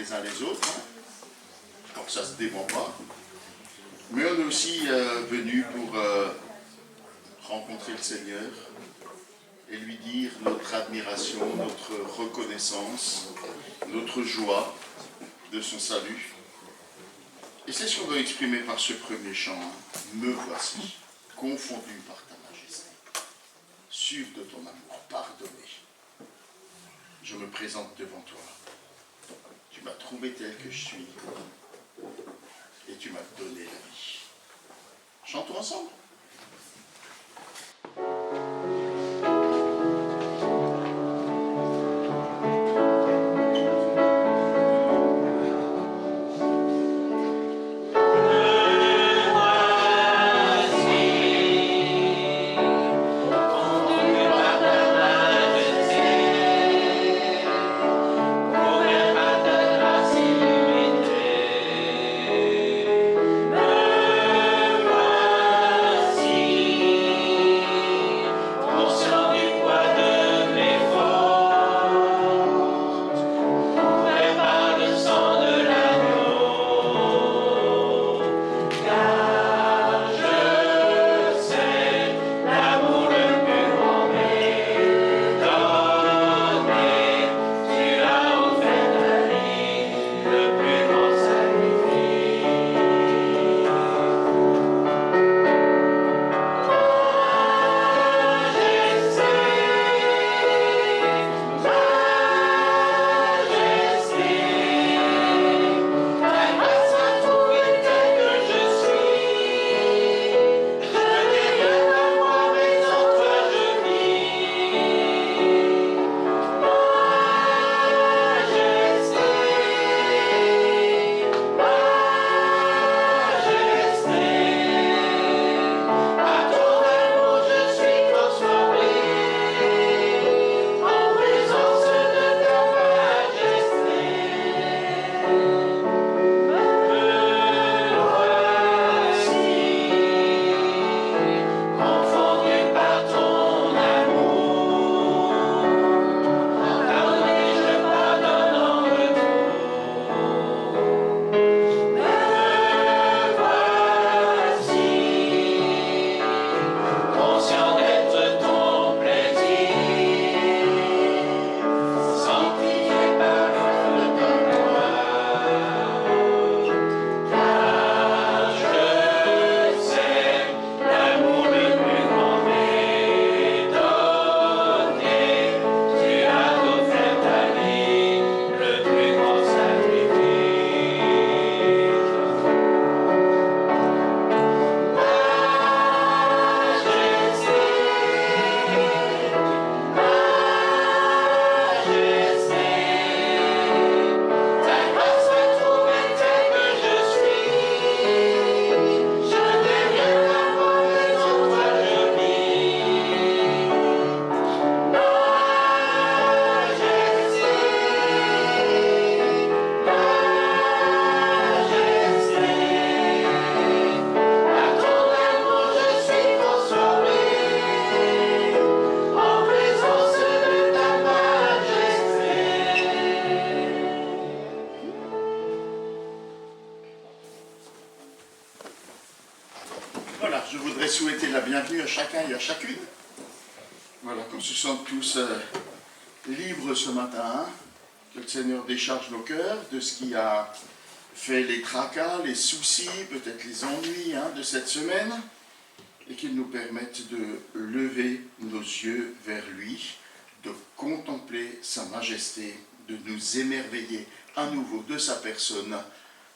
les uns les autres, hein, pour que ça ne se dément pas. Mais on est aussi venu pour rencontrer le Seigneur et lui dire notre admiration, notre reconnaissance, notre joie de son salut. Et c'est ce qu'on doit exprimer par ce premier chant. Hein. Me voici, confondu par ta majesté, sûr de ton amour, pardonné. Je me présente devant toi. Tu m'as trouvé tel que je suis et tu m'as donné la vie. Chantons ensemble. Je voudrais souhaiter la bienvenue à chacun et à chacune. Voilà, qu'on se sente tous libres ce matin, hein, que le Seigneur décharge nos cœurs de ce qui a fait les tracas, les soucis, peut-être les ennuis hein, de cette semaine, et qu'il nous permette de lever nos yeux vers lui, de contempler sa majesté, de nous émerveiller à nouveau de sa personne,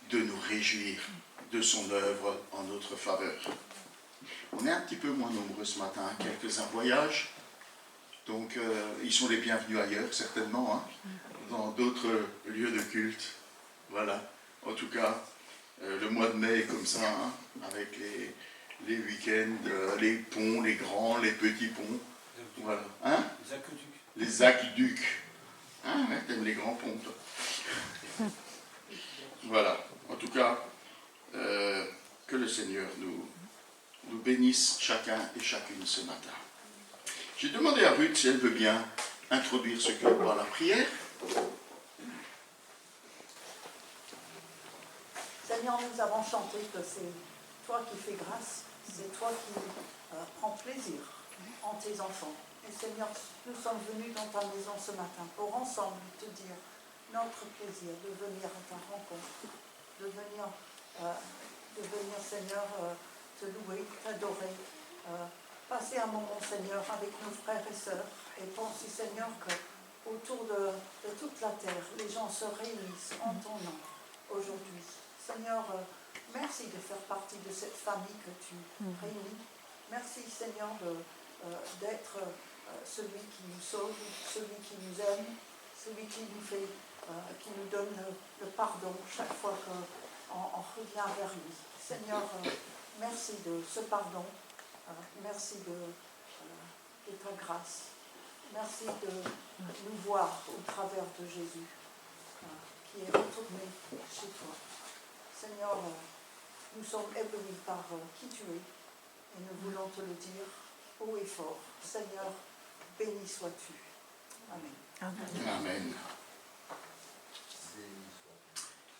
de nous réjouir de son œuvre en notre faveur. On est un petit peu moins nombreux ce matin, quelques-uns voyagent, donc ils sont les bienvenus ailleurs certainement, hein, dans d'autres lieux de culte. Voilà, en tout cas, le mois de mai est comme ça, hein, avec les week-ends, les ponts, les grands, les petits ponts. Voilà. Hein? Les aqueducs. Hein, ouais, t'aimes les grands ponts, toi. Voilà, en tout cas, que le Seigneur nous bénisse chacun et chacune ce matin. J'ai demandé à Ruth si elle veut bien introduire ce culte par la prière. Seigneur, nous avons chanté que c'est toi qui fais grâce, c'est toi qui prends plaisir en tes enfants. Et Seigneur, nous sommes venus dans ta maison ce matin pour ensemble te dire notre plaisir de venir à ta rencontre, de venir Seigneur, te louer, t'adorer, passer un moment, Seigneur, avec nos frères et sœurs, et penser, Seigneur, qu'autour de toute la terre, les gens se réunissent en ton nom aujourd'hui. Seigneur, merci de faire partie de cette famille que tu réunis. Merci, Seigneur, d'être celui qui nous sauve, celui qui nous aime, celui qui nous fait, qui nous donne le pardon chaque fois qu'on revient vers lui. Seigneur, merci de ce pardon, merci de ta grâce, merci de nous voir au travers de Jésus, qui est retourné chez toi. Seigneur, nous sommes éblouis par qui tu es, et nous voulons te le dire haut et fort. Seigneur, béni sois-tu. Amen. Amen. Amen.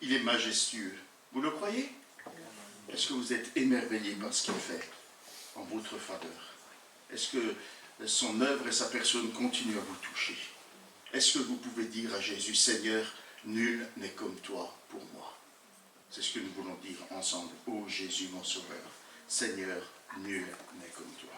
Il est majestueux. Vous le croyez? Est-ce que vous êtes émerveillés par ce qu'il fait en votre faveur? Est-ce que son œuvre et sa personne continuent à vous toucher? Est-ce que vous pouvez dire à Jésus, Seigneur, nul n'est comme toi pour moi? C'est ce que nous voulons dire ensemble. Ô Jésus, mon Sauveur, Seigneur, nul n'est comme toi.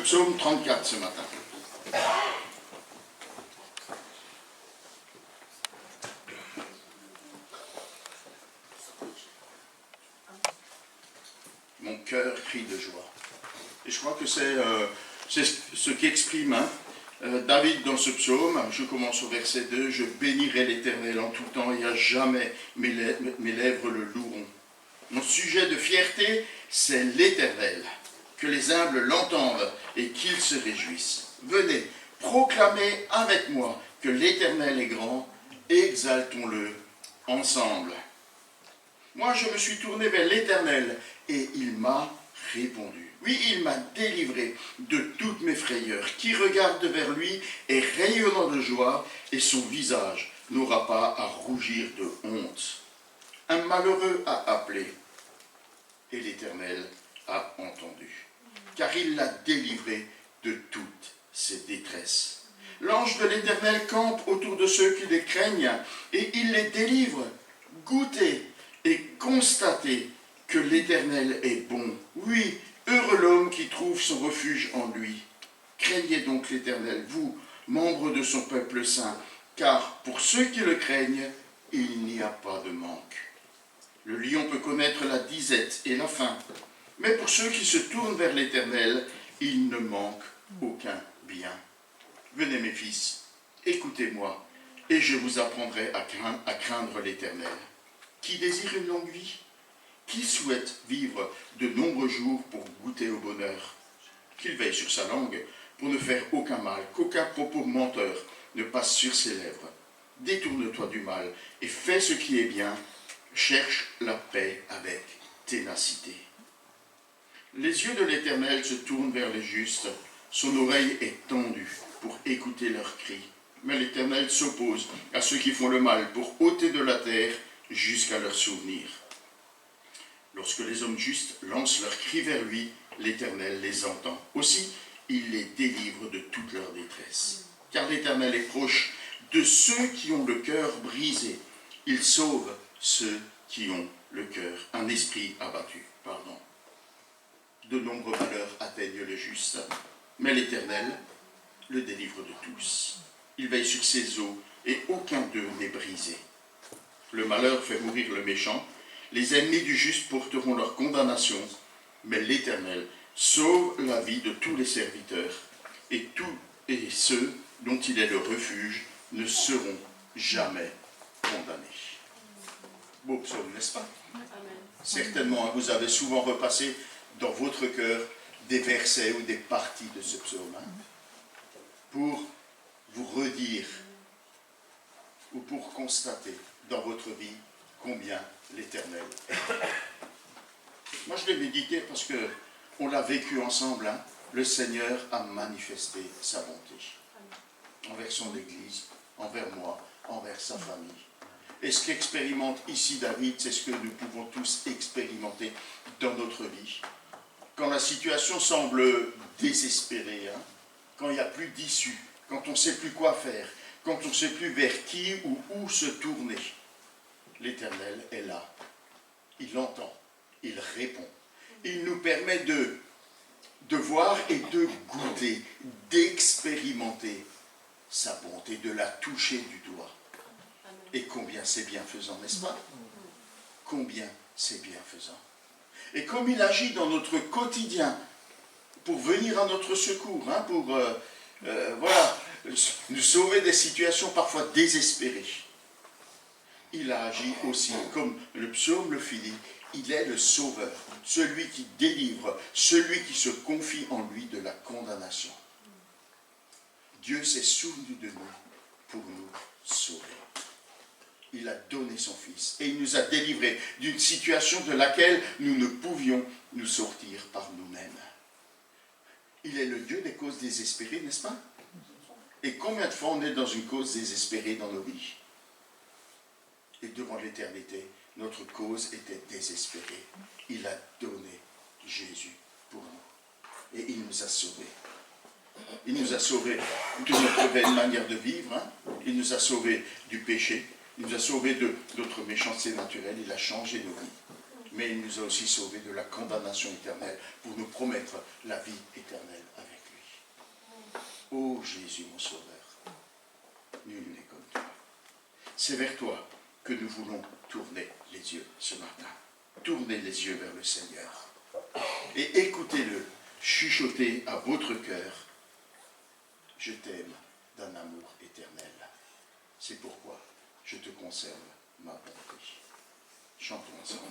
Psaume 34 ce matin. Mon cœur crie de joie. Et je crois que c'est ce qu'exprime David dans ce psaume. Je commence au verset 2. Je bénirai l'Éternel en tout temps et à jamais mes lèvres le loueront. Mon sujet de fierté, c'est l'Éternel. Que les humbles l'entendent et qu'ils se réjouissent. Venez, proclamez avec moi que l'Éternel est grand, exaltons-le ensemble. Moi, je me suis tourné vers l'Éternel et il m'a répondu. Oui, il m'a délivré de toutes mes frayeurs. Qui regarde vers lui est rayonnant de joie et son visage n'aura pas à rougir de honte. Un malheureux a appelé et l'Éternel a entendu, car il l'a délivré de toutes ses détresses. L'ange de l'Éternel campe autour de ceux qui les craignent et il les délivre. Goûtez et constatez que l'Éternel est bon. Oui, heureux l'homme qui trouve son refuge en lui. Craignez donc l'Éternel, vous, membres de son peuple saint, car pour ceux qui le craignent, il n'y a pas de manque. Le lion peut connaître la disette et la faim, mais pour ceux qui se tournent vers l'Éternel, il ne manque aucun bien. Venez mes fils, écoutez-moi, et je vous apprendrai à craindre l'Éternel. Qui désire une longue vie? Qui souhaite vivre de nombreux jours pour goûter au bonheur? Qu'il veille sur sa langue pour ne faire aucun mal, qu'aucun propos menteur ne passe sur ses lèvres. Détourne-toi du mal et fais ce qui est bien. Cherche la paix avec ténacité. Les yeux de l'Éternel se tournent vers les justes, son oreille est tendue pour écouter leurs cris. Mais l'Éternel s'oppose à ceux qui font le mal pour ôter de la terre jusqu'à leur souvenir. Lorsque les hommes justes lancent leurs cris vers lui, l'Éternel les entend. Aussi, il les délivre de toute leur détresse. Car l'Éternel est proche de ceux qui ont le cœur brisé. Il sauve ceux qui ont le cœur, un esprit abattu. De nombreux malheurs atteignent le juste, mais l'Éternel le délivre de tous. Il veille sur ses eaux et aucun d'eux n'est brisé. Le malheur fait mourir le méchant, les ennemis du juste porteront leur condamnation, mais l'Éternel sauve la vie de tous les serviteurs, et ceux dont il est le refuge ne seront jamais condamnés. Beau psaume, n'est-ce pas? Amen. Certainement, vous avez souvent repassé dans votre cœur des versets ou des parties de ce psaume, pour vous redire ou pour constater dans votre vie combien l'Éternel est. Moi, je l'ai médité parce qu'on l'a vécu ensemble. Le Seigneur a manifesté sa bonté envers son Église, envers moi, envers sa famille. Et ce qu'expérimente ici David, c'est ce que nous pouvons tous expérimenter dans notre vie. Quand la situation semble désespérée, quand il n'y a plus d'issue, quand on ne sait plus quoi faire, quand on ne sait plus vers qui ou où se tourner, l'Éternel est là. Il entend, il répond. Il nous permet de voir et de goûter, d'expérimenter sa bonté, de la toucher du doigt. Et combien c'est bienfaisant, n'est-ce pas? Combien c'est bienfaisant. Et comme il agit dans notre quotidien pour venir à notre secours, pour nous sauver des situations parfois désespérées. Il a agi aussi, comme le psaume le finit, il est le sauveur, celui qui délivre, celui qui se confie en lui de la condamnation. Dieu s'est souvenu de nous pour nous sauver. Il a donné son Fils et il nous a délivrés d'une situation de laquelle nous ne pouvions nous sortir par nous-mêmes. Il est le Dieu des causes désespérées, n'est-ce pas? Et combien de fois on est dans une cause désespérée dans nos vies? Et devant l'éternité, notre cause était désespérée. Il a donné Jésus pour nous. Et il nous a sauvés. Il nous a sauvés de notre vaine manière de vivre. Il nous a sauvés du péché. Il nous a sauvés de notre méchanceté naturelle. Il a changé nos vies. Mais il nous a aussi sauvés de la condamnation éternelle pour nous promettre la vie éternelle avec lui. Ô Jésus, mon Sauveur, nul n'est comme toi. C'est vers toi que nous voulons tourner les yeux ce matin. Tournez les yeux vers le Seigneur. Et écoutez-le chuchoter à votre cœur. Je t'aime d'un amour éternel. C'est pourquoi je te conserve ma bonté. Chantons ensemble.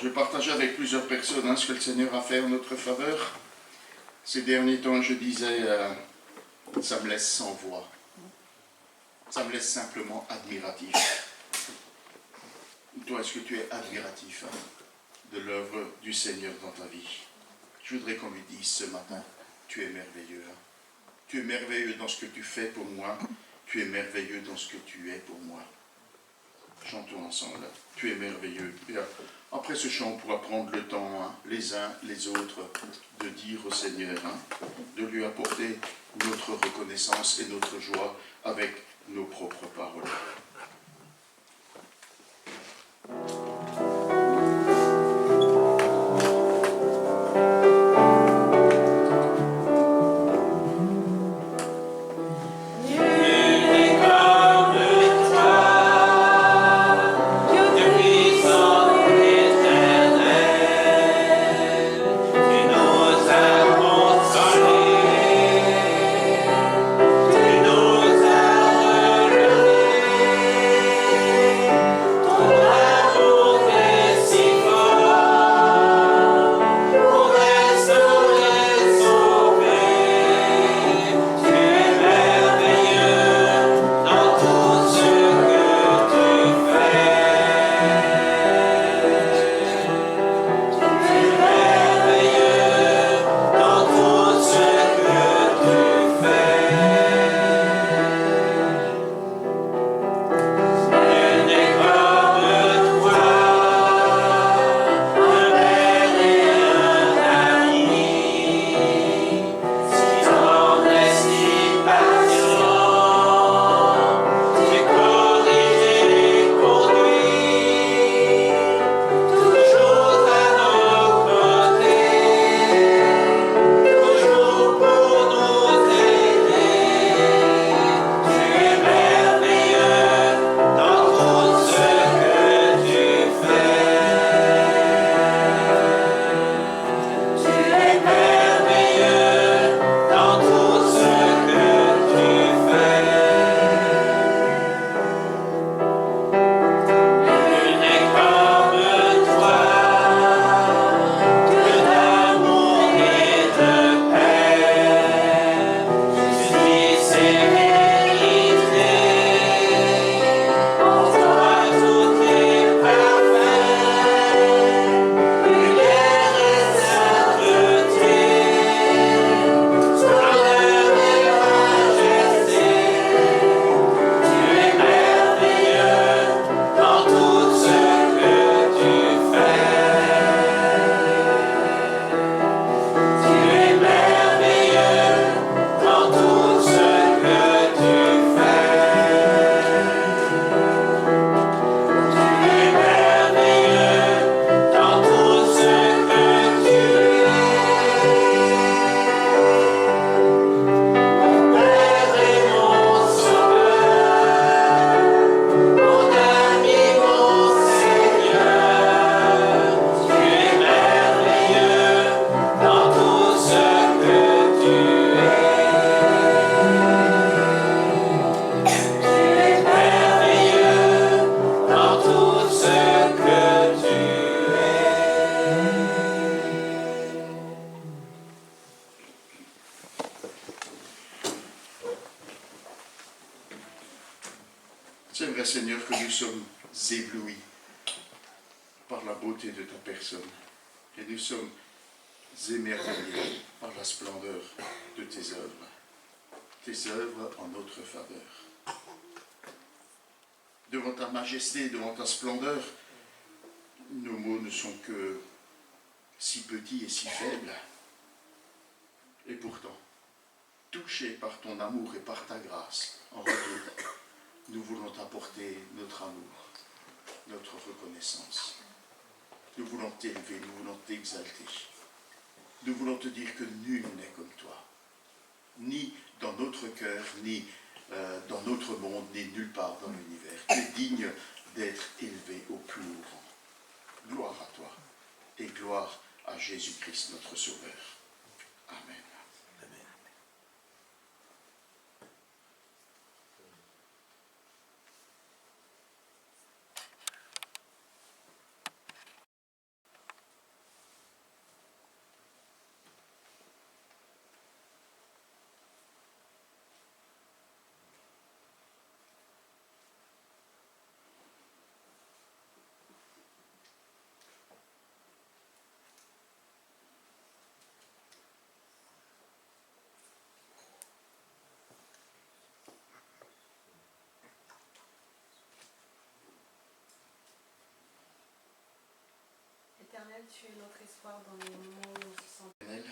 Je partageais avec plusieurs personnes ce que le Seigneur a fait en notre faveur. Ces derniers temps, je disais, ça me laisse sans voix. Ça me laisse simplement admiratif. Toi, est-ce que tu es admiratif de l'œuvre du Seigneur dans ta vie? Je voudrais qu'on lui dise ce matin, tu es merveilleux. Tu es merveilleux dans ce que tu fais pour moi. Tu es merveilleux dans ce que tu es pour moi. Chantons ensemble. Tu es merveilleux. Et après ce chant, on pourra prendre le temps, les uns, les autres, de dire au Seigneur, de lui apporter notre reconnaissance et notre joie avec nos propres paroles. Tu nous as C'est vrai, Seigneur, que nous sommes éblouis par la beauté de ta personne. Et nous sommes émerveillés par la splendeur de tes œuvres en notre faveur. Devant ta majesté, devant ta splendeur, nos mots ne sont que si petits et si faibles. Et pourtant, touchés par ton amour et par ta grâce, en retour, nous voulons t'apporter notre amour, notre reconnaissance. Nous voulons t'élever, nous voulons t'exalter. Nous voulons te dire que nul n'est comme toi, ni dans notre cœur, ni dans notre monde, ni nulle part dans l'univers. Tu es digne d'être élevé au plus haut rang. Gloire à toi et gloire à Jésus-Christ, notre Sauveur. Amen. Éternel, tu es notre espoir dans les moments où on se sent.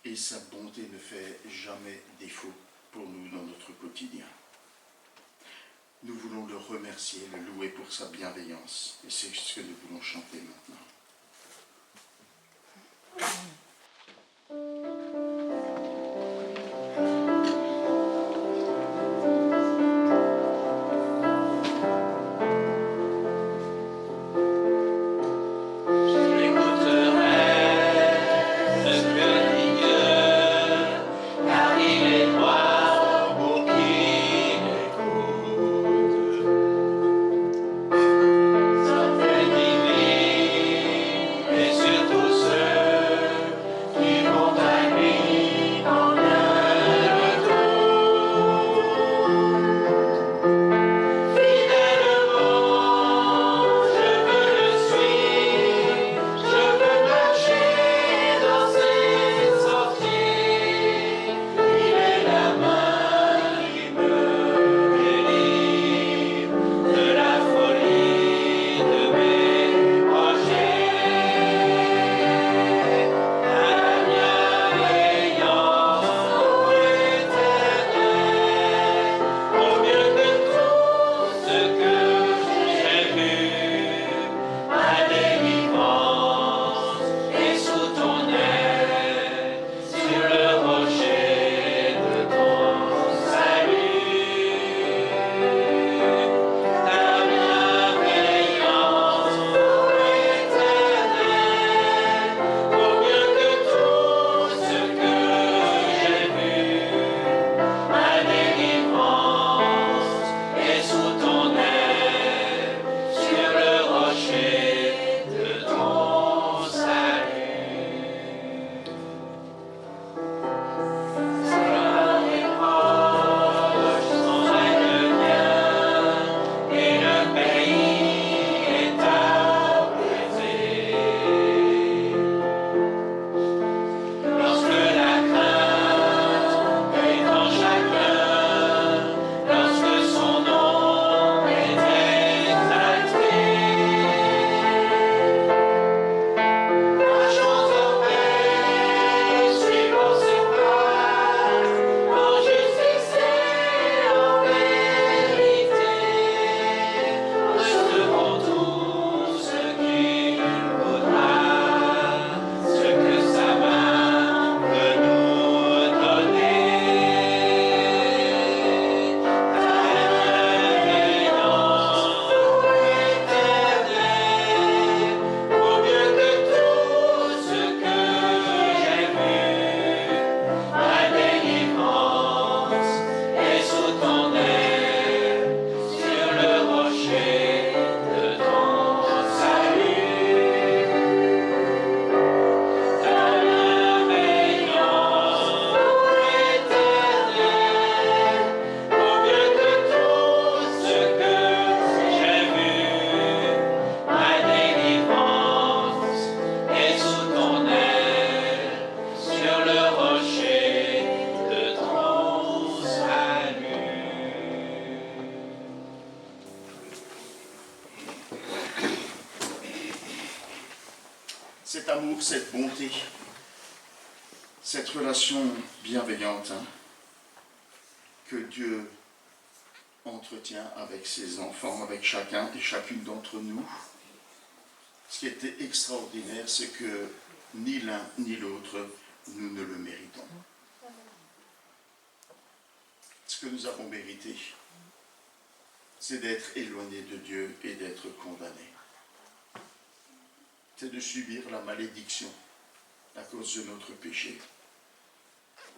Et sa bonté ne fait jamais défaut pour nous dans notre quotidien. Nous voulons le remercier, le louer pour sa bienveillance. Et c'est ce que nous voulons chanter maintenant. Divine. répéter cette relation bienveillante que Dieu entretient avec ses enfants, avec chacun et chacune d'entre nous. Ce qui était extraordinaire, c'est que ni l'un ni l'autre, nous ne le méritons. Ce que nous avons mérité, c'est d'être éloignés de Dieu et d'être condamnés. C'est de subir la malédiction à cause de notre péché.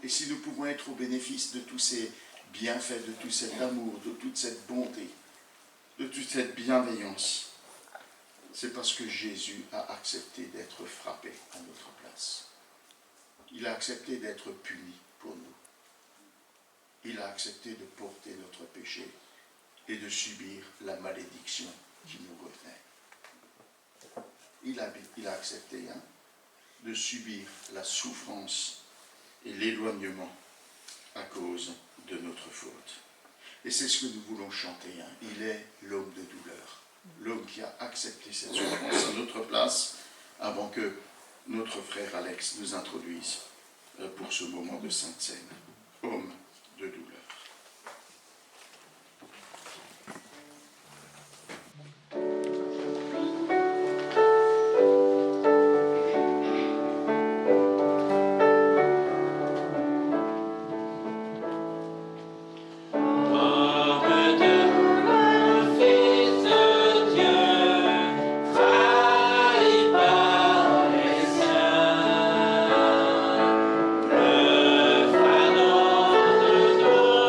Et si nous pouvons être au bénéfice de tous ces bienfaits, de tout cet amour, de toute cette bonté, de toute cette bienveillance, c'est parce que Jésus a accepté d'être frappé à notre place. Il a accepté d'être puni pour nous. Il a accepté de porter notre péché et de subir la malédiction qui nous revenait. Il a accepté de subir la souffrance et l'éloignement à cause de notre faute. Et c'est ce que nous voulons chanter. Il est l'homme de douleur, l'homme qui a accepté cette souffrance à notre place avant que notre frère Alex nous introduise pour ce moment de Sainte Seine. Homme de douleur. Le fardeau de nos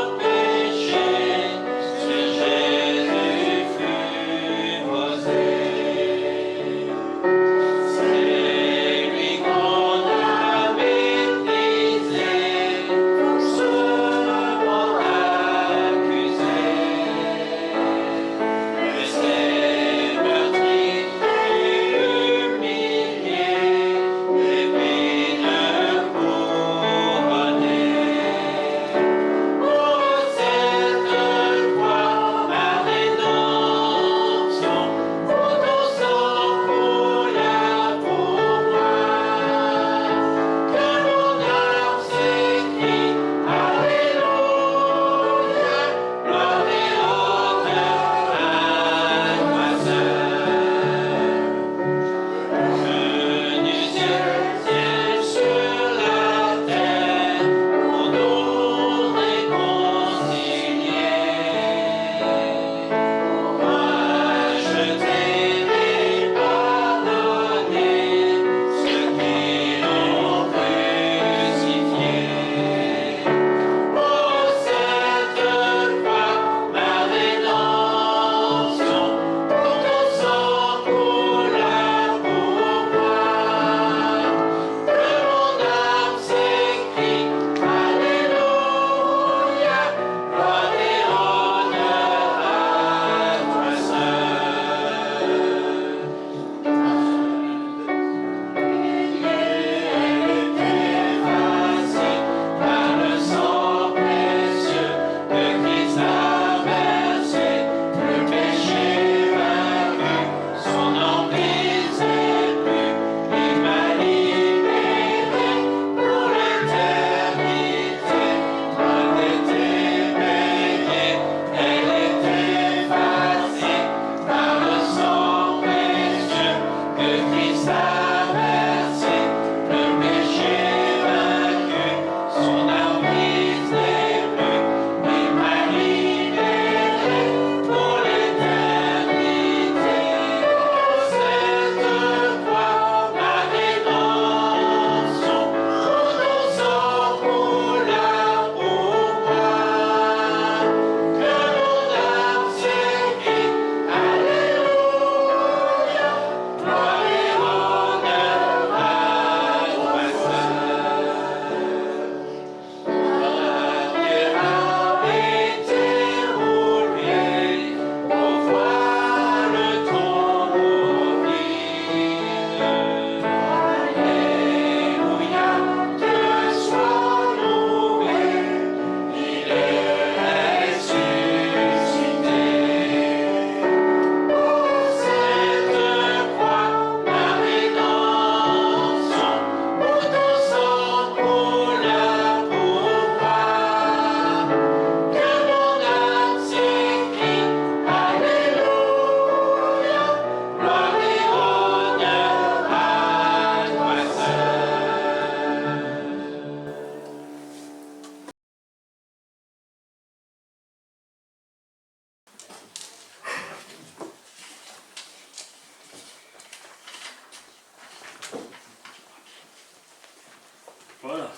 Voilà.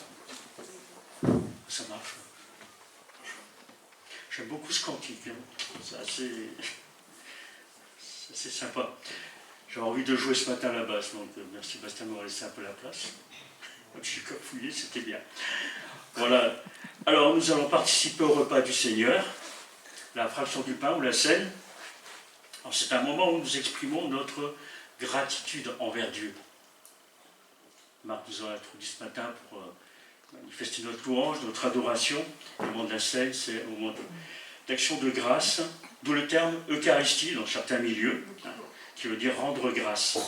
Ça marche. J'aime beaucoup ce cantique. Hein. C'est assez sympa. J'avais envie de jouer ce matin à la basse, donc merci Bastien de m'avoir laissé un peu la place. Je suis fouillé, c'était bien. Voilà. Alors nous allons participer au repas du Seigneur, la fraction du pain ou la scène. C'est un moment où nous exprimons notre gratitude envers Dieu. Marc nous a introduit ce matin pour manifester notre louange, notre adoration. Le moment de la scène, c'est un moment d'action de grâce, d'où le terme Eucharistie dans certains milieux, qui veut dire rendre grâce.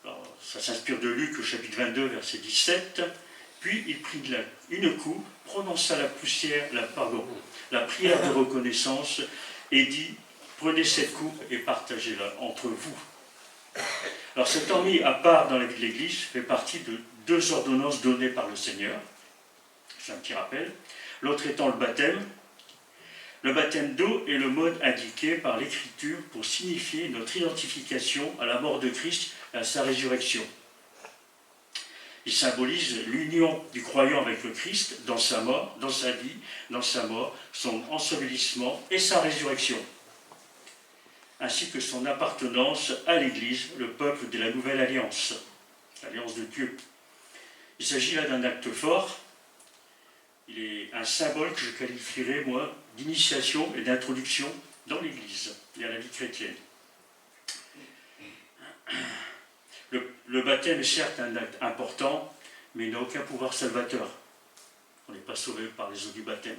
Alors, ça s'inspire de Luc au chapitre 22, verset 17. Puis il prit une coupe, prononça la prière de reconnaissance et dit « Prenez cette coupe et partagez-la entre vous. » Alors cet temps mis à part dans la vie de l'Église fait partie de 2 ordonnances données par le Seigneur. C'est un petit rappel. L'autre étant le baptême. Le baptême d'eau est le mode indiqué par l'Écriture pour signifier notre identification à la mort de Christ et à sa résurrection. Il symbolise l'union du croyant avec le Christ dans sa mort, dans sa vie, dans sa mort, son ensevelissement et sa résurrection, ainsi que son appartenance à l'Église, le peuple de la Nouvelle Alliance, l'Alliance de Dieu. Il s'agit là d'un acte fort. Il est un symbole que je qualifierais, moi, d'initiation et d'introduction dans l'Église et à la vie chrétienne. Le baptême est certes un acte important, mais il n'a aucun pouvoir salvateur. On n'est pas sauvé par les eaux du baptême.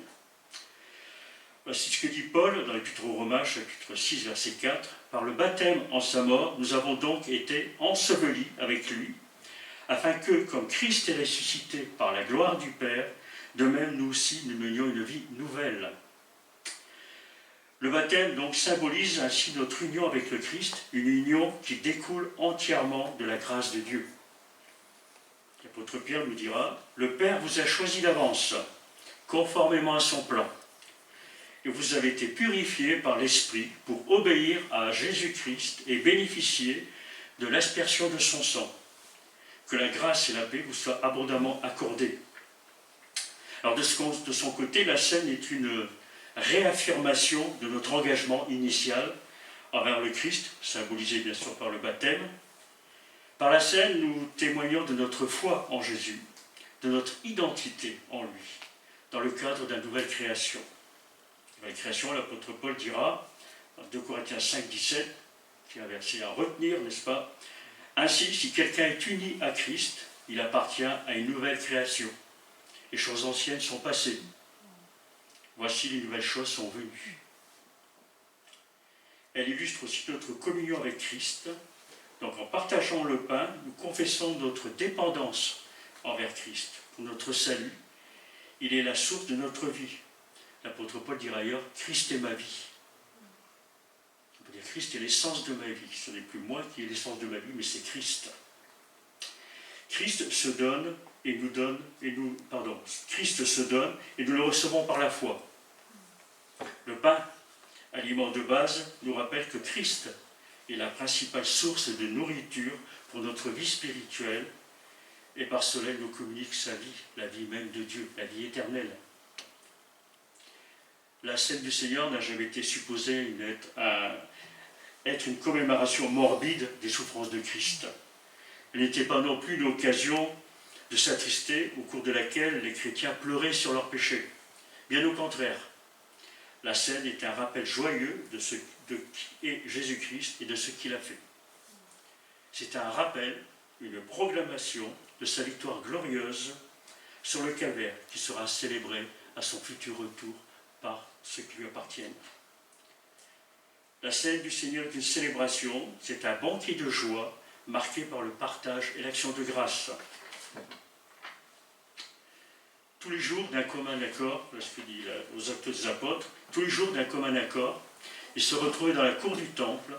Voici ce que dit Paul dans l'Épître aux Romains, chapitre 6, verset 4. « Par le baptême en sa mort, nous avons donc été ensevelis avec lui, afin que, comme Christ est ressuscité par la gloire du Père, de même nous aussi nous menions une vie nouvelle. » Le baptême donc symbolise ainsi notre union avec le Christ, une union qui découle entièrement de la grâce de Dieu. L'apôtre Pierre nous dira « Le Père vous a choisi d'avance, conformément à son plan, et vous avez été purifiés par l'Esprit pour obéir à Jésus-Christ et bénéficier de l'aspersion de son sang. Que la grâce et la paix vous soient abondamment accordées. » Alors de son côté, la scène est une réaffirmation de notre engagement initial envers le Christ, symbolisé bien sûr par le baptême. Par la scène, nous témoignons de notre foi en Jésus, de notre identité en lui, dans le cadre d'une nouvelle création. Nouvelle création, l'apôtre Paul dira, dans 2 Corinthiens 5, 17, qui est un verset à retenir, n'est-ce pas? Ainsi, si quelqu'un est uni à Christ, il appartient à une nouvelle création. Les choses anciennes sont passées. Voici les nouvelles choses sont venues. Elle illustre aussi notre communion avec Christ. Donc en partageant le pain, nous confessons notre dépendance envers Christ. Pour notre salut, il est la source de notre vie. L'apôtre Paul dira ailleurs, Christ est ma vie. On peut dire Christ est l'essence de ma vie. Ce n'est plus moi qui est l'essence de ma vie, mais c'est Christ. Christ se donne et nous donne, Christ se donne et nous le recevons par la foi. Le pain, aliment de base, nous rappelle que Christ est la principale source de nourriture pour notre vie spirituelle et par cela il nous communique sa vie, la vie même de Dieu, la vie éternelle. La scène du Seigneur n'a jamais été supposée être une commémoration morbide des souffrances de Christ. Elle n'était pas non plus une occasion de s'attrister au cours de laquelle les chrétiens pleuraient sur leurs péchés. Bien au contraire, la scène est un rappel joyeux de qui est Jésus-Christ et de ce qu'il a fait. C'est un rappel, une proclamation de sa victoire glorieuse sur le calvaire qui sera célébré à son futur retour par ceux qui lui appartiennent. La scène du Seigneur est une célébration, c'est un banquet de joie marqué par le partage et l'action de grâce. Tous les jours d'un commun accord, ce que dit aux Actes des Apôtres, tous les jours d'un commun accord, ils se retrouvaient dans la cour du temple,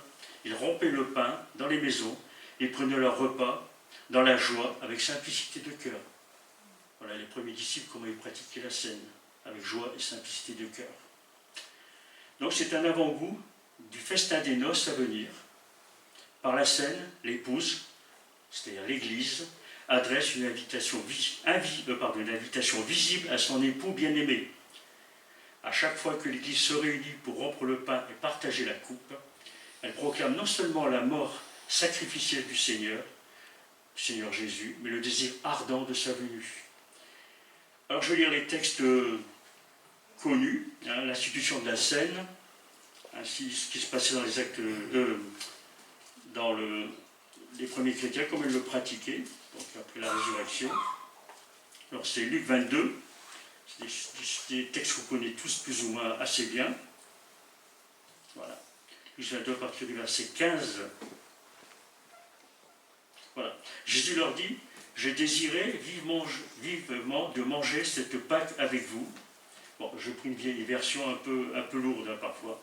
ils rompaient le pain dans les maisons, ils prenaient leur repas dans la joie, avec simplicité de cœur. Voilà les premiers disciples, comment ils pratiquaient la scène, avec joie et simplicité de cœur. Donc c'est un avant-goût du festin des noces à venir. Par la scène, l'épouse, c'est-à-dire l'Église, adresse une invitation visible à son époux bien-aimé. À chaque fois que l'Église se réunit pour rompre le pain et partager la coupe, elle proclame non seulement la mort sacrificielle du Seigneur Jésus, mais le désir ardent de sa venue. Alors je vais lire les textes connus, l'institution de la scène, ainsi ce qui se passait dans les actes, les premiers chrétiens, comme ils le pratiquaient, donc après la résurrection. Alors c'est Luc 22, c'est des textes que vous connaissez tous plus ou moins assez bien. Voilà. Luc 22 à partir du verset 15. Voilà. Jésus leur dit, j'ai désiré vivement de manger cette Pâque avec vous. Bon, je prends une vieille version un peu lourde parfois.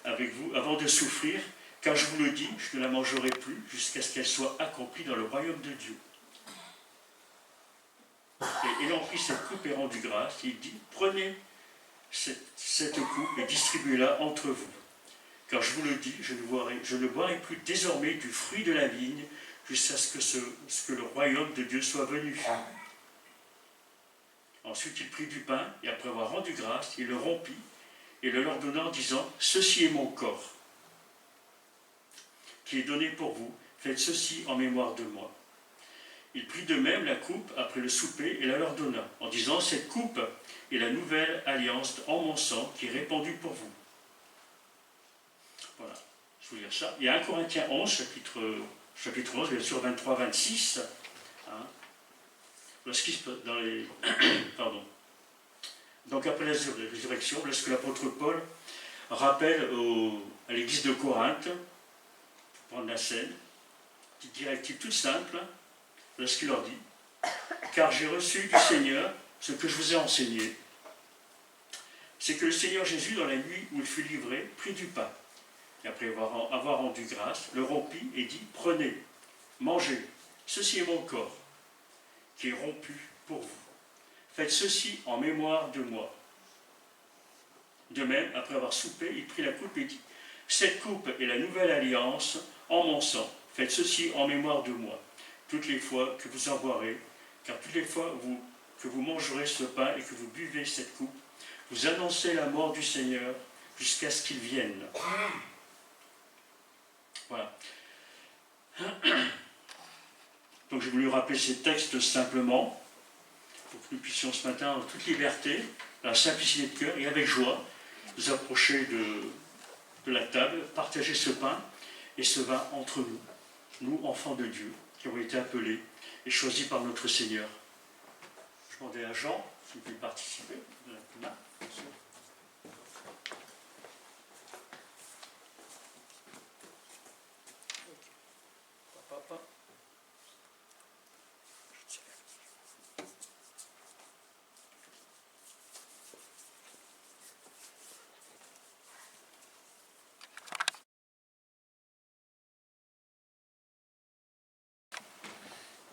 Avec vous, avant de souffrir, car je vous le dis, je ne la mangerai plus jusqu'à ce qu'elle soit accomplie dans le royaume de Dieu. Et ayant pris cette coupe et rendu grâce, il dit, prenez cette coupe et distribuez-la entre vous. Car je vous le dis, je ne boirai plus désormais du fruit de la vigne jusqu'à ce que le royaume de Dieu soit venu. Ensuite, il prit du pain, et après avoir rendu grâce, il le rompit, et le leur donna en disant, ceci est mon corps, qui est donné pour vous, faites ceci en mémoire de moi. Il prit de même la coupe après le souper, et la leur donna, en disant, cette coupe est la nouvelle alliance en mon sang, qui est répandue pour vous. Voilà, je vais lire ça. Il y a 1 Corinthiens 11, chapitre 11, bien sûr 23-26. Voilà ce qui se passe dans les... Pardon. Donc après la résurrection, lorsque l'apôtre Paul rappelle à l'église de Corinthe, pour prendre la scène, une directive toute simple, lorsqu'il leur dit, car j'ai reçu du Seigneur ce que je vous ai enseigné, c'est que le Seigneur Jésus, dans la nuit où il fut livré, prit du pain, et après avoir rendu grâce, le rompit et dit, prenez, mangez, ceci est mon corps, qui est rompu pour vous. Faites ceci en mémoire de moi. De même, après avoir soupé, il prit la coupe et dit, cette coupe est la nouvelle alliance en mon sang. Faites ceci en mémoire de moi, toutes les fois que vous en boirez, car toutes les fois que vous mangerez ce pain et que vous buvez cette coupe, vous annoncez la mort du Seigneur jusqu'à ce qu'il vienne. Voilà. Donc j'ai voulu rappeler ces textes simplement, pour que nous puissions ce matin, en toute liberté, la simplicité de cœur et avec joie, nous approcher de la table, partager ce pain et ce vin entre nous, nous, enfants de Dieu, qui ont été appelés et choisis par notre Seigneur. Je demandais à Jean s'il veut participer.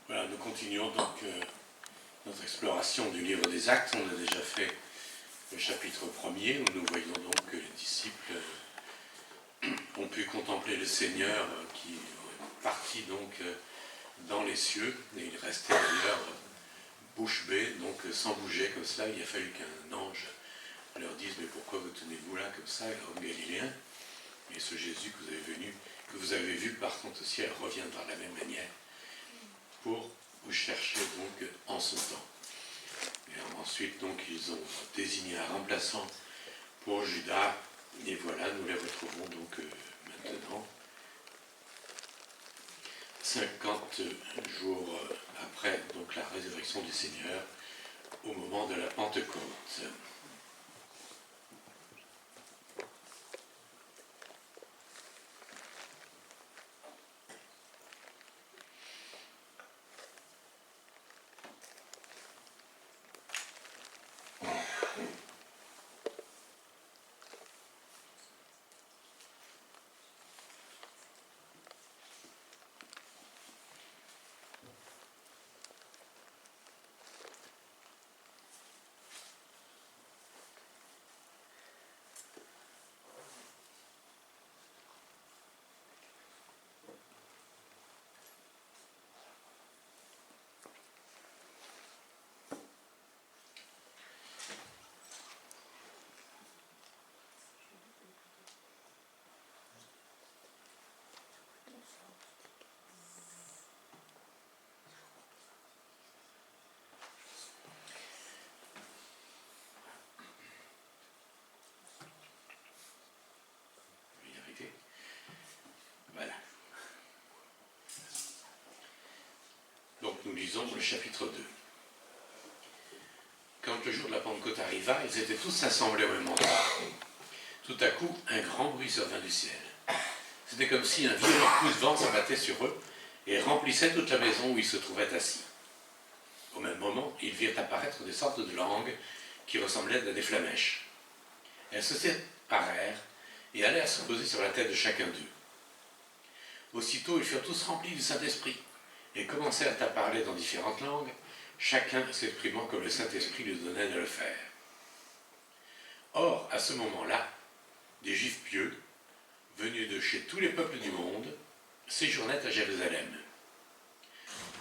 Voilà, nous continuons donc notre exploration du livre des Actes. On a déjà fait le chapitre 1er, où nous voyons donc que les disciples ont pu contempler le Seigneur qui est parti donc dans les cieux, et il restait d'ailleurs bouche bée, donc sans bouger comme cela. Il a fallu qu'un ange leur dise, mais pourquoi vous tenez-vous là comme ça, homme galiléen? Et ce Jésus que vous avez vu par contre au ciel reviendra de la même manière pour vous chercher donc en ce temps. Et ensuite donc ils ont désigné un remplaçant pour Judas, et voilà, nous les retrouvons donc maintenant 50 jours après donc la résurrection du Seigneur, au moment de la Pentecôte. lisons le chapitre 2. Quand le jour de la Pentecôte arriva, ils étaient tous assemblés au même endroit. Tout à coup, un grand bruit survint du ciel. C'était comme si un violent coup de vent s'abattait sur eux et remplissait toute la maison où ils se trouvaient assis. Au même moment, ils virent apparaître des sortes de langues qui ressemblaient à des flamèches. Elles se séparèrent et allèrent se poser sur la tête de chacun d'eux. Aussitôt, ils furent tous remplis du Saint-Esprit et commencèrent à parler dans différentes langues, chacun s'exprimant comme le Saint-Esprit lui donnait de le faire. Or, à ce moment-là, des Juifs pieux, venus de chez tous les peuples du monde, séjournaient à Jérusalem.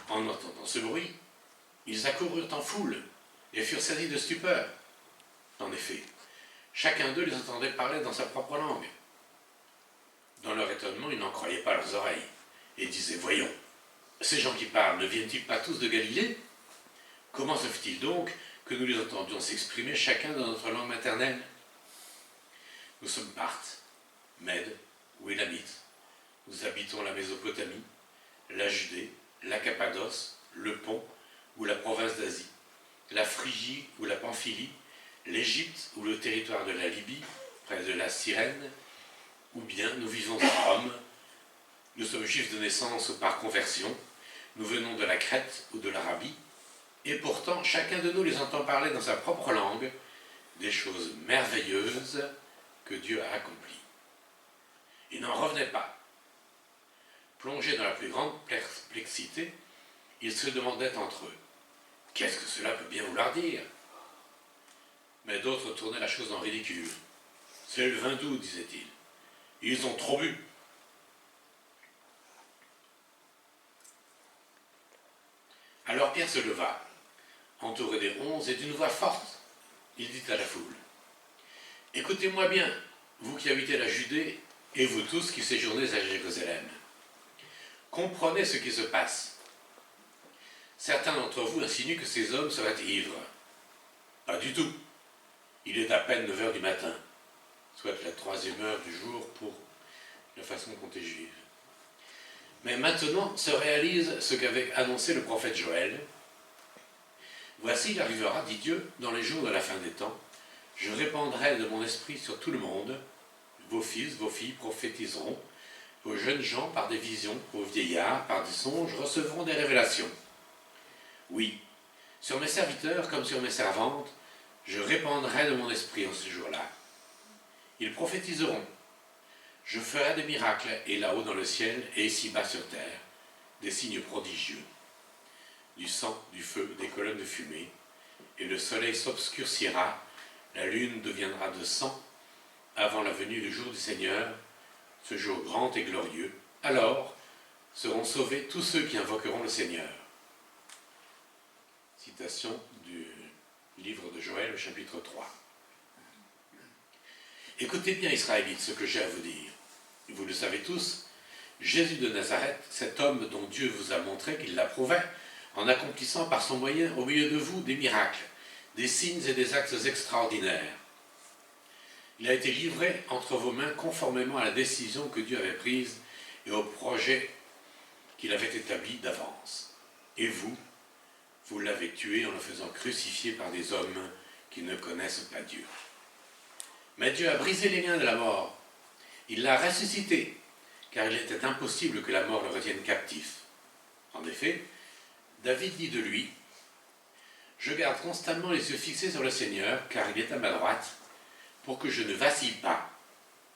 En entendant ce bruit, ils accoururent en foule et furent saisis de stupeur. En effet, chacun d'eux les entendait parler dans sa propre langue. Dans leur étonnement, ils n'en croyaient pas leurs oreilles et disaient « Voyons, ces gens qui parlent ne viennent-ils pas tous de Galilée? Comment se fait-il donc que nous les entendions s'exprimer chacun dans notre langue maternelle? Nous sommes Parthes, Mèdes ou Élamites. Nous habitons la Mésopotamie, la Judée, la Cappadoce, le Pont ou la province d'Asie, la Phrygie ou la Pamphylie, l'Égypte ou le territoire de la Libye, près de la Cyrène, ou bien nous vivons à Rome. Nous sommes juifs de naissance ou par conversion, nous venons de la Crète ou de l'Arabie, et pourtant chacun de nous les entend parler dans sa propre langue des choses merveilleuses que Dieu a accomplies. Ils n'en revenaient pas. Plongés dans la plus grande perplexité, ils se demandaient entre eux « Qu'est-ce que cela peut bien vouloir dire ?» Mais d'autres tournaient la chose en ridicule. « C'est le vin doux, disaient-ils. Ils ont trop bu. » Alors Pierre se leva, entouré des 11, et d'une voix forte, il dit à la foule, « Écoutez-moi bien, vous qui habitez la Judée, et vous tous qui séjournez à Jérusalem. Comprenez ce qui se passe. Certains d'entre vous insinuent que ces hommes seraient ivres. Pas du tout. Il est à peine 9 heures du matin, soit la 3e heure du jour pour la façon de compter juive. Mais maintenant se réalise ce qu'avait annoncé le prophète Joël. Voici, il arrivera, dit Dieu, dans les jours de la fin des temps, je répandrai de mon esprit sur tout le monde, vos fils, vos filles prophétiseront, vos jeunes gens par des visions, vos vieillards par des songes recevront des révélations. Oui, sur mes serviteurs comme sur mes servantes, je répandrai de mon esprit en ce jour-là. Ils prophétiseront. Je ferai des miracles, et là-haut dans le ciel, et ici-bas sur terre, des signes prodigieux. Du sang, du feu, des colonnes de fumée, et le soleil s'obscurcira, la lune deviendra de sang, avant la venue du jour du Seigneur, ce jour grand et glorieux. Alors seront sauvés tous ceux qui invoqueront le Seigneur. Citation du livre de Joël, chapitre 3. Écoutez bien, Israélites, ce que j'ai à vous dire. Vous le savez tous, Jésus de Nazareth, cet homme dont Dieu vous a montré qu'il l'approuvait, en accomplissant par son moyen au milieu de vous des miracles, des signes et des actes extraordinaires. Il a été livré entre vos mains conformément à la décision que Dieu avait prise et au projet qu'il avait établi d'avance. Et vous, vous l'avez tué en le faisant crucifier par des hommes qui ne connaissent pas Dieu. Mais Dieu a brisé les liens de la mort. Il l'a ressuscité, car il était impossible que la mort le retienne captif. En effet, David dit de lui, « Je garde constamment les yeux fixés sur le Seigneur, car il est à ma droite, pour que je ne vacille pas.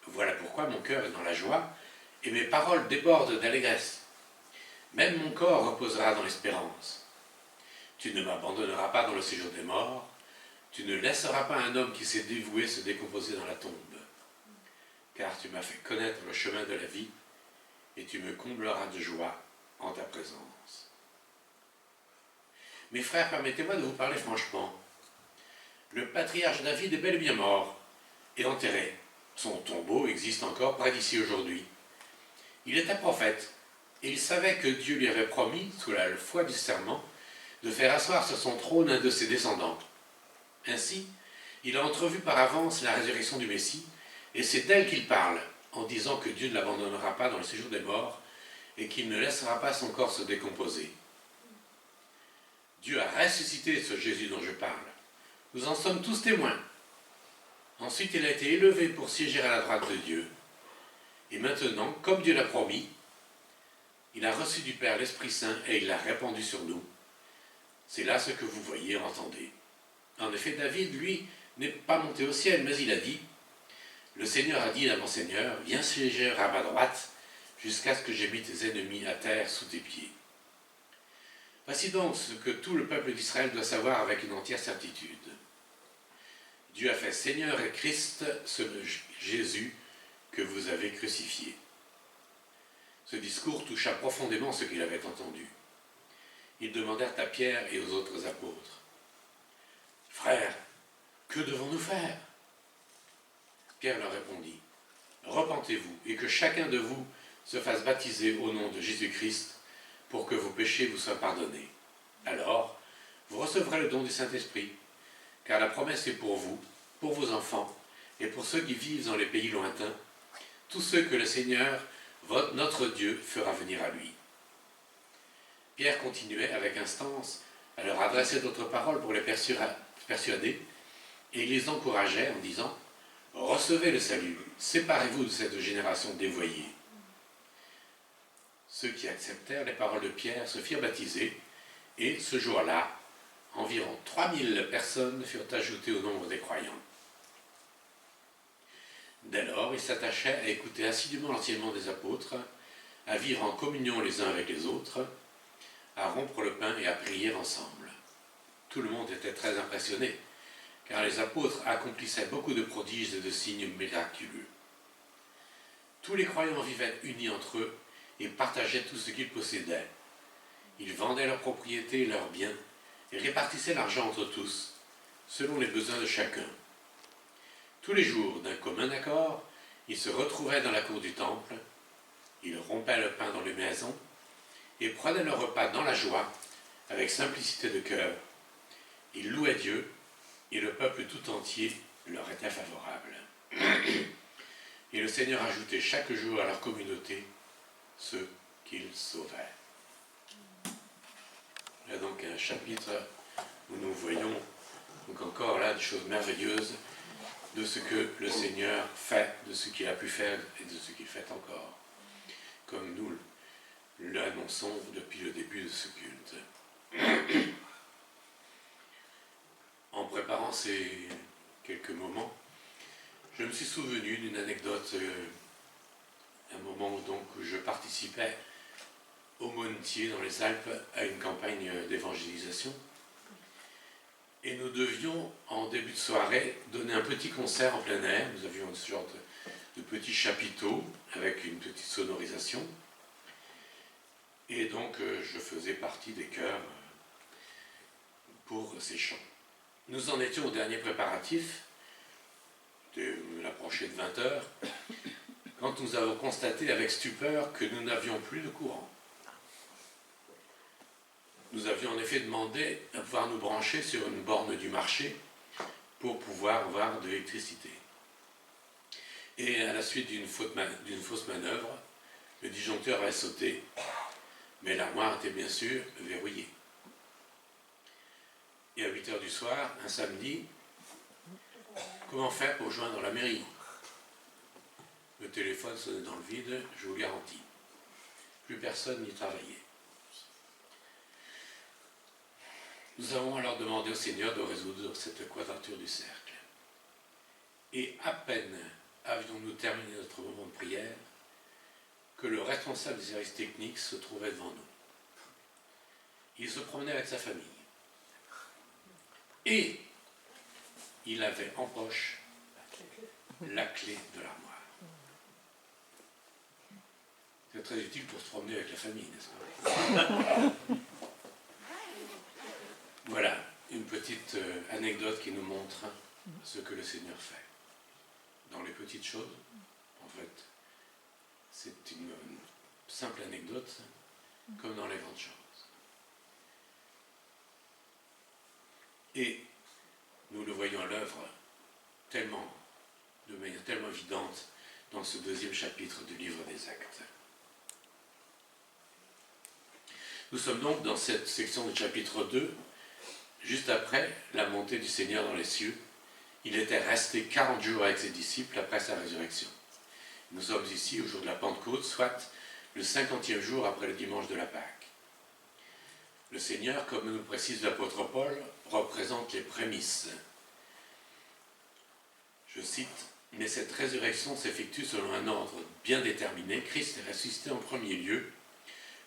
Voilà pourquoi mon cœur est dans la joie, et mes paroles débordent d'allégresse. Même mon corps reposera dans l'espérance. Tu ne m'abandonneras pas dans le séjour des morts, tu ne laisseras pas un homme qui s'est dévoué se décomposer dans la tombe. Car tu m'as fait connaître le chemin de la vie, et tu me combleras de joie en ta présence. » Mes frères, permettez-moi de vous parler franchement. Le patriarche David est bel et bien mort et enterré. Son tombeau existe encore près d'ici aujourd'hui. Il était prophète, et il savait que Dieu lui avait promis, sous la foi du serment, de faire asseoir sur son trône un de ses descendants. Ainsi, il a entrevu par avance la résurrection du Messie, et c'est d'elle qu'il parle, en disant que Dieu ne l'abandonnera pas dans le séjour des morts, et qu'il ne laissera pas son corps se décomposer. Dieu a ressuscité ce Jésus dont je parle. Nous en sommes tous témoins. Ensuite, il a été élevé pour siéger à la droite de Dieu. Et maintenant, comme Dieu l'a promis, il a reçu du Père l'Esprit Saint et il l'a répandu sur nous. C'est là ce que vous voyez et entendez. En effet, David, lui, n'est pas monté au ciel, mais il a dit, « Le Seigneur a dit à mon Seigneur, viens siéger à ma droite, jusqu'à ce que j'aie mis tes ennemis à terre sous tes pieds. » Voici donc ce que tout le peuple d'Israël doit savoir avec une entière certitude. Dieu a fait Seigneur et Christ ce Jésus que vous avez crucifié. Ce discours toucha profondément ceux qui l'avaient entendu. Ils demandèrent à Pierre et aux autres apôtres, « Frères, que devons-nous faire ?» Pierre leur répondit, « Repentez-vous et que chacun de vous se fasse baptiser au nom de Jésus-Christ pour que vos péchés vous soient pardonnés. Alors, vous recevrez le don du Saint-Esprit, car la promesse est pour vous, pour vos enfants et pour ceux qui vivent dans les pays lointains, tous ceux que le Seigneur, notre Dieu, fera venir à lui. » Pierre continuait avec instance à leur adresser d'autres paroles pour les persuader, et il les encourageait en disant « Recevez le salut, séparez-vous de cette génération dévoyée. » Ceux qui acceptèrent les paroles de Pierre se firent baptiser, et ce jour-là, environ 3000 personnes furent ajoutées au nombre des croyants. Dès lors, ils s'attachaient à écouter assidûment l'enseignement des apôtres, à vivre en communion les uns avec les autres, à rompre le pain et à prier ensemble. Tout le monde était très impressionné, car les apôtres accomplissaient beaucoup de prodiges et de signes miraculeux. Tous les croyants vivaient unis entre eux et partageaient tout ce qu'ils possédaient. Ils vendaient leurs propriétés et leurs biens et répartissaient l'argent entre tous, selon les besoins de chacun. Tous les jours, d'un commun accord, ils se retrouvaient dans la cour du temple, ils rompaient le pain dans les maisons et prenaient leur repas dans la joie, avec simplicité de cœur. Ils louaient Dieu et le peuple tout entier leur était favorable. Et le Seigneur ajoutait chaque jour à leur communauté ceux qu'il sauvait. Il y a donc un chapitre où nous voyons donc encore là des choses merveilleuses de ce que le Seigneur fait, de ce qu'il a pu faire et de ce qu'il fait encore, comme nous l'annonçons depuis le début de ce culte. En préparant ces quelques moments, je me suis souvenu d'une anecdote, un moment donc où je participais au Montier dans les Alpes à une campagne d'évangélisation. Et nous devions, en début de soirée, donner un petit concert en plein air. Nous avions une sorte de petit chapiteau avec une petite sonorisation. Et donc, je faisais partie des chœurs pour ces chants. Nous en étions au dernier préparatif, il approchait de 20 heures, quand nous avons constaté avec stupeur que nous n'avions plus de courant. Nous avions en effet demandé à pouvoir nous brancher sur une borne du marché pour pouvoir avoir de l'électricité. Et à la suite d'une fausse manœuvre, le disjoncteur a sauté, mais l'armoire était bien sûr verrouillée. Et à 8 heures du soir, un samedi, comment faire pour joindre la mairie? Le téléphone sonnait dans le vide, je vous garantis. Plus personne n'y travaillait. Nous avons alors demandé au Seigneur de résoudre cette quadrature du cercle. Et à peine avions-nous terminé notre moment de prière que le responsable des services techniques se trouvait devant nous. Il se promenait avec sa famille. Et il avait en poche la clé de l'armoire. C'est très utile pour se promener avec la famille, n'est-ce pas? Voilà, une petite anecdote qui nous montre ce que le Seigneur fait. Dans les petites choses, en fait, c'est une simple anecdote, comme dans les grandes choses. Et nous le voyons à l'œuvre de manière tellement évidente dans ce deuxième chapitre du livre des Actes. Nous sommes donc dans cette section du chapitre 2 juste après la montée du Seigneur dans les cieux. Il était resté 40 jours avec ses disciples après sa résurrection. Nous sommes ici au jour de la Pentecôte, soit le 50e jour après le dimanche de la Pâque. Le Seigneur, comme nous précise l'apôtre Paul, représente les prémices. Je cite, « Mais cette résurrection s'effectue selon un ordre bien déterminé. Christ est ressuscité en premier lieu,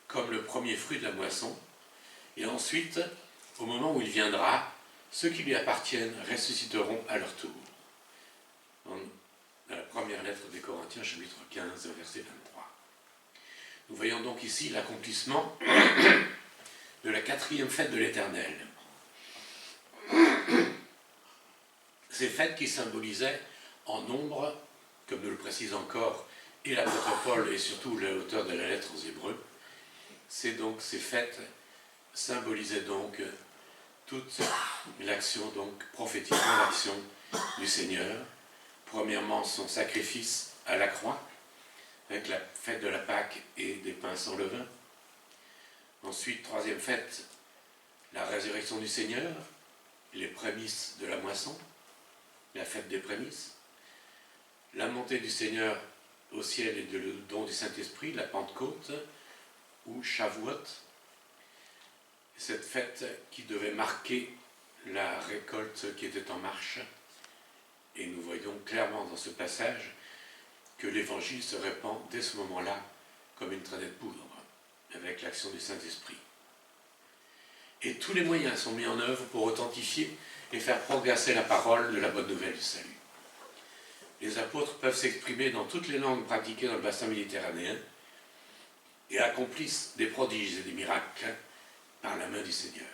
comme le premier fruit de la moisson, et ensuite, au moment où il viendra, ceux qui lui appartiennent ressusciteront à leur tour. » Dans la première lettre des Corinthiens, chapitre 15, verset 23. Nous voyons donc ici l'accomplissement de la 4e fête de l'Éternel. Ces fêtes qui symbolisaient en nombre, comme nous le précise encore, et l'apôtre Paul et surtout l'auteur de la lettre aux Hébreux, ces fêtes symbolisaient donc toute l'action, donc prophétiquement l'action du Seigneur. Premièrement, son sacrifice à la croix, avec la fête de la Pâque et des pains sans levain. Ensuite, 3e fête, la résurrection du Seigneur, les prémices de la moisson, la fête des prémices, la montée du Seigneur au ciel et le don du Saint-Esprit, la Pentecôte, ou Shavuot, cette fête qui devait marquer la récolte qui était en marche. Et nous voyons clairement dans ce passage que l'Évangile se répand dès ce moment-là comme une traînée de poudre, avec l'action du Saint-Esprit. Et tous les moyens sont mis en œuvre pour authentifier et faire progresser la parole de la bonne nouvelle du salut. Les apôtres peuvent s'exprimer dans toutes les langues pratiquées dans le bassin méditerranéen et accomplissent des prodiges et des miracles par la main du Seigneur.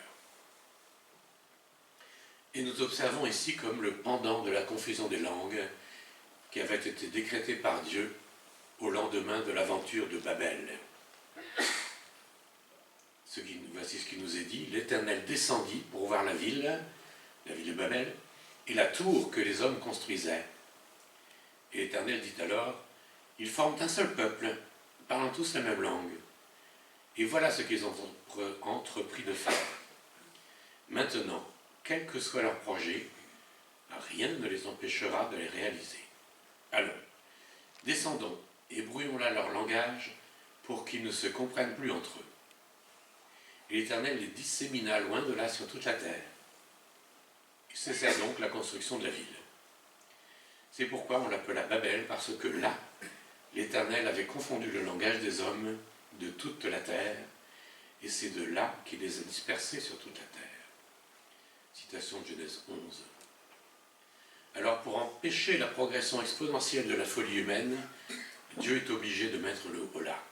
Et nous observons ici comme le pendant de la confusion des langues qui avait été décrétée par Dieu au lendemain de l'aventure de Babel. Voici ce qui nous est dit. L'Éternel descendit pour voir la ville de Babel, et la tour que les hommes construisaient. Et l'Éternel dit alors, ils forment un seul peuple, parlant tous la même langue. Et voilà ce qu'ils ont entrepris de faire. Maintenant, quel que soit leur projet, rien ne les empêchera de les réaliser. Alors, descendons et brouillons-là leur langage pour qu'ils ne se comprennent plus entre eux. Et l'Éternel les dissémina loin de là sur toute la terre. Il cessa donc la construction de la ville. C'est pourquoi on l'appela Babel, parce que là, l'Éternel avait confondu le langage des hommes de toute la terre, et c'est de là qu'il les a dispersés sur toute la terre. Citation de Genèse 11. Alors, pour empêcher la progression exponentielle de la folie humaine, Dieu est obligé de mettre le holà.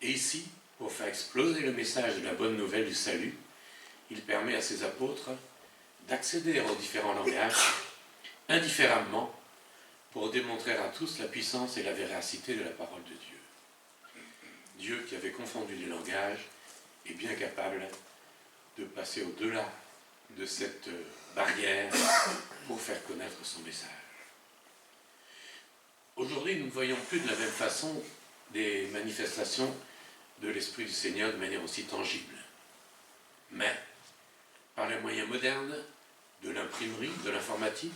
Et ici, pour faire exploser le message de la bonne nouvelle du salut, il permet à ses apôtres d'accéder aux différents langages indifféremment pour démontrer à tous la puissance et la véracité de la parole de Dieu. Dieu qui avait confondu les langages est bien capable de passer au-delà de cette barrière pour faire connaître son message. Aujourd'hui, nous ne voyons plus de la même façon des manifestations de l'Esprit du Seigneur de manière aussi tangible. Mais, par les moyens modernes de l'imprimerie, de l'informatique,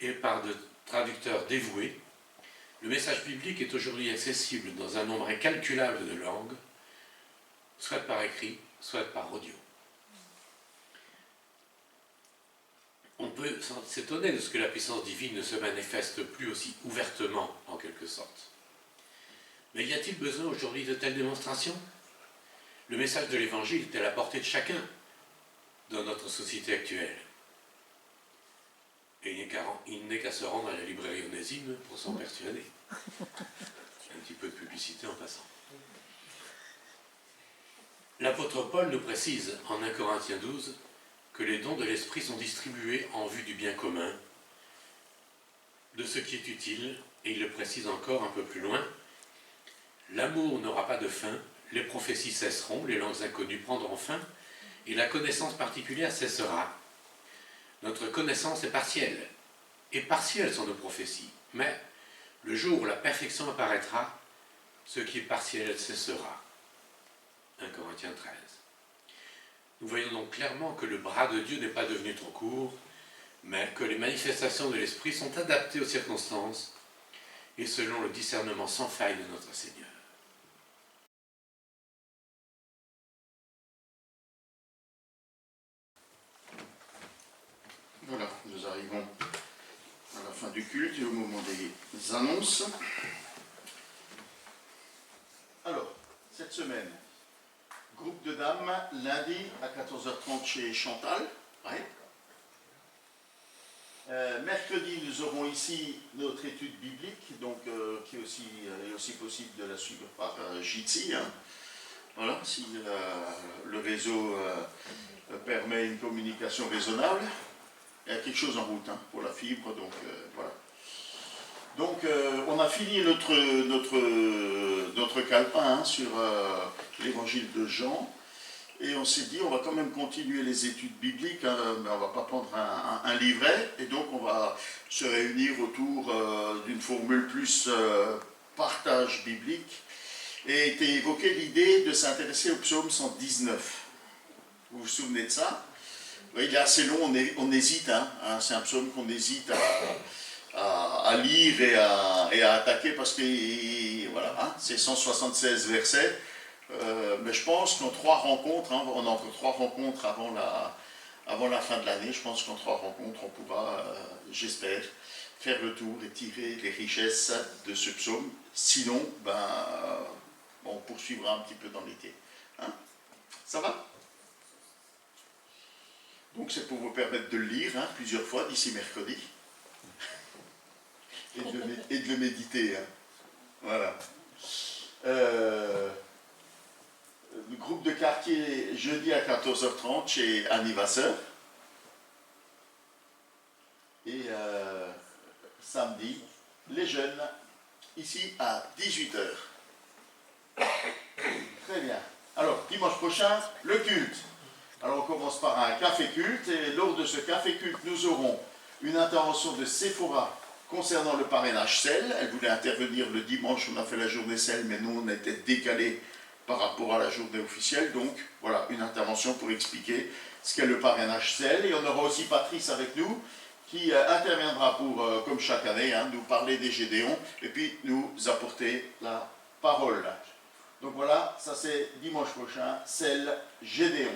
et par de traducteurs dévoués, le message biblique est aujourd'hui accessible dans un nombre incalculable de langues, soit par écrit, soit par audio. On peut s'étonner de ce que la puissance divine ne se manifeste plus aussi ouvertement, en quelque sorte. Mais y a-t-il besoin aujourd'hui de telles démonstrations? Le message de l'Évangile est à la portée de chacun dans notre société actuelle. Et il n'est qu'à se rendre à la librairie Onésime pour s'en persuader. Un petit peu de publicité en passant. L'apôtre Paul nous précise en 1 Corinthiens 12 que les dons de l'Esprit sont distribués en vue du bien commun, de ce qui est utile, et il le précise encore un peu plus loin. L'amour n'aura pas de fin, les prophéties cesseront, les langues inconnues prendront fin, et la connaissance particulière cessera. Notre connaissance est partielle, et partielles sont nos prophéties, mais le jour où la perfection apparaîtra, ce qui est partiel cessera. 1 Corinthiens 13. Nous voyons donc clairement que le bras de Dieu n'est pas devenu trop court, mais que les manifestations de l'Esprit sont adaptées aux circonstances et selon le discernement sans faille de notre Seigneur. Voilà, nous arrivons à la fin du culte et au moment des annonces. Alors, cette semaine, groupe de dames, lundi à 14h30 chez Chantal. Ouais. Mercredi, nous aurons ici notre étude biblique, donc, qui est aussi possible de la suivre par Jitsi. Hein. Voilà, si le réseau permet une communication raisonnable. Il y a quelque chose en route hein, pour la fibre, donc voilà. Donc on a fini notre calepin hein, sur l'évangile de Jean, et on s'est dit on va quand même continuer les études bibliques, hein, mais on ne va pas prendre un livret, et donc on va se réunir autour d'une formule plus partage biblique, et a été évoquée l'idée de s'intéresser au psaume 119. Vous vous souvenez de ça? Il est assez long, on hésite, hein, c'est un psaume qu'on hésite à lire et à attaquer parce que voilà, hein, c'est 176 versets, mais je pense qu'en 3 rencontres, hein, on a encore 3 rencontres avant la fin de l'année, je pense qu'en 3 rencontres on pourra, j'espère, faire le tour et tirer les richesses de ce psaume, sinon on poursuivra un petit peu dans l'été. Hein, ça va ? Donc c'est pour vous permettre de le lire hein, plusieurs fois d'ici mercredi et de le méditer. Hein. Voilà. Le groupe de quartier jeudi à 14h30 chez Anniversaire. Et samedi, les jeunes, ici à 18h. Très bien. Alors, dimanche prochain, le culte. Alors on commence par un café culte et lors de ce café culte nous aurons une intervention de Sephora concernant le parrainage sel. Elle voulait intervenir le dimanche, on a fait la journée sel, mais nous on a été décalé par rapport à la journée officielle. Donc voilà, une intervention pour expliquer ce qu'est le parrainage sel. Et on aura aussi Patrice avec nous qui interviendra pour, comme chaque année, hein, nous parler des Gédéons et puis nous apporter la parole. Donc voilà, ça c'est dimanche prochain, sel Gédéon.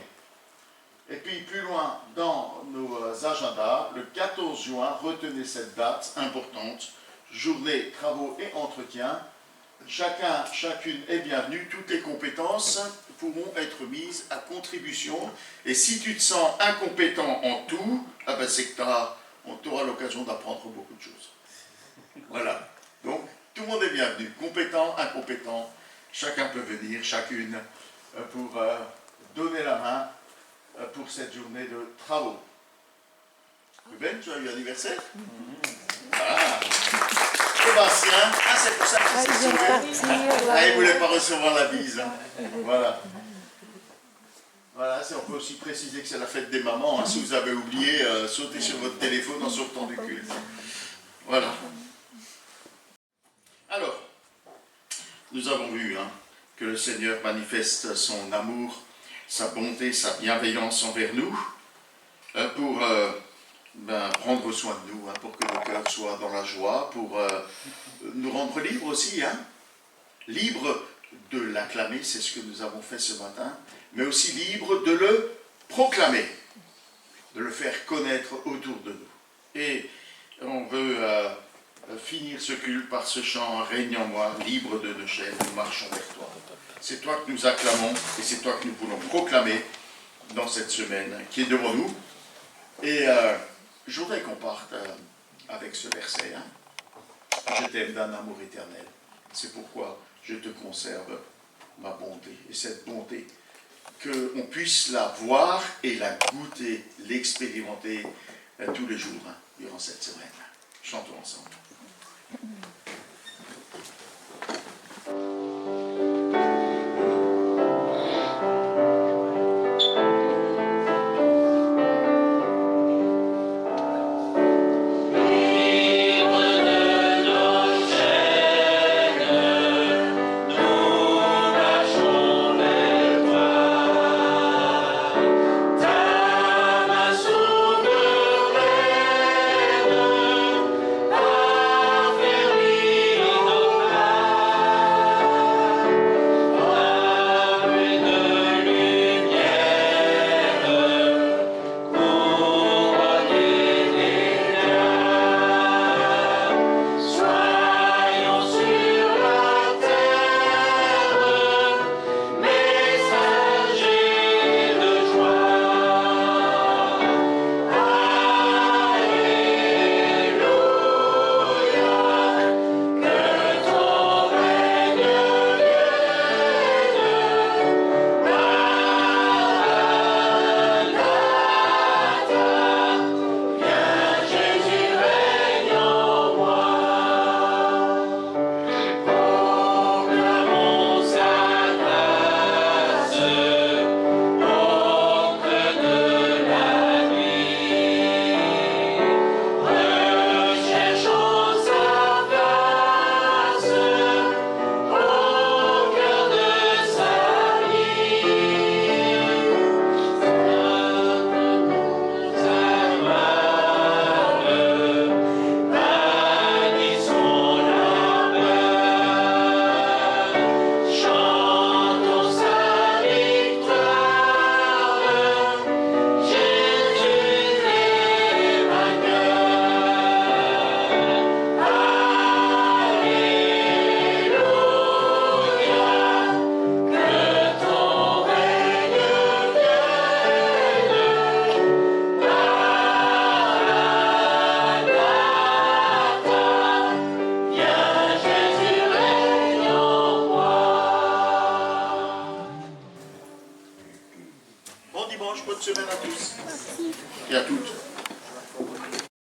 Et puis plus loin dans nos agendas, le 14 juin, retenez cette date importante, journée, travaux et entretiens. Chacun, chacune est bienvenue, toutes les compétences pourront être mises à contribution. Et si tu te sens incompétent en tout, c'est que tu auras l'occasion d'apprendre beaucoup de choses. Voilà. Donc, tout le monde est bienvenu, compétent, incompétent, chacun peut venir, chacune, pour donner la main pour cette journée de travaux. Ruben, tu as eu anniversaire? Voilà. Sébastien, c'est pour ça qu'il s'est sauvé. Il ne voulait pas recevoir la bise. Hein. Voilà. Voilà, on peut aussi préciser que c'est la fête des mamans. Hein. Si vous avez oublié, sautez sur votre téléphone en sortant du culte. Voilà. Alors, nous avons vu hein, que le Seigneur manifeste son amour, sa bonté, sa bienveillance envers nous, pour prendre soin de nous, hein, pour que nos cœurs soient dans la joie, pour nous rendre libres aussi, hein, libres de l'acclamer, c'est ce que nous avons fait ce matin, mais aussi libres de le proclamer, de le faire connaître autour de nous. Et on veut finir ce culte par ce chant « Règne en moi, libre de nos chaînes, nous marchons vers toi ». C'est toi que nous acclamons et c'est toi que nous voulons proclamer dans cette semaine qui est devant nous. Et je voudrais qu'on parte avec ce verset. Hein. Je t'aime d'un amour éternel. C'est pourquoi je te conserve ma bonté. Et cette bonté, qu'on puisse la voir et la goûter, l'expérimenter tous les jours hein, durant cette semaine. Chantons ensemble.